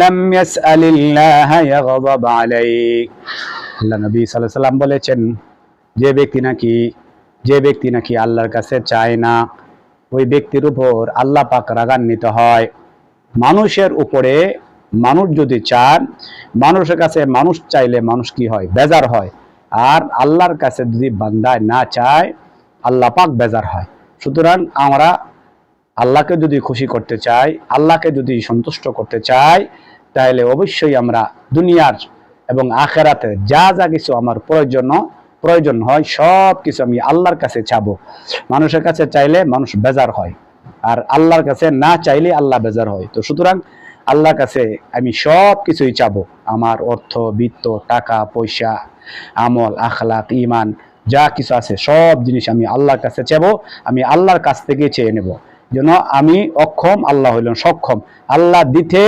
লাম ইয়াসআলিল্লাহ ইয়াগদাব আলাইহি। আল্লাহ নবী সাল্লাল্লাহু আলাইহি সাল্লাম বলেছেন, যে ব্যক্তি নাকি আল্লাহর কাছে চায় না, ওই ব্যক্তির উপর আল্লাহ পাক রাগান্বিত হয়। মানুষের উপরে মানুষ যদি চান, মানুষের কাছে মানুষ চাইলে মানুষ কি হয়? বেজার হয়। আর আল্লাহর কাছে যদি বান্দা না চায়, আল্লাহ পাক বেজার হয়। সুতরাং আমরা আল্লাহকে যদি খুশি করতে চাই, আল্লাহকে যদি সন্তুষ্ট করতে চাই, তাহলে অবশ্যই আমরা দুনিয়ার এবং আখেরাতে যা যা কিছু আমার প্রয়োজন হয়, সব কিছু আমি আল্লাহর কাছে চাবো। মানুষের কাছে চাইলে মানুষ বেজার হয়, আর আল্লাহর কাছে না চাইলে আল্লাহ বেজার হয়। তো সুতরাং আল্লাহর কাছে আমি সব কিছুই চাবো। আমার অর্থ, বিত্ত, টাকা পয়সা, আমল, আখলাক, ইমান যা কিছু আছে, সব জিনিস আমি আল্লাহর কাছে চাবো। আমি আল্লাহর কাছ থেকে চেয়ে নেব। যেন আমি অক্ষম, আল্লাহ হইলেন সক্ষম। আল্লাহ দিতে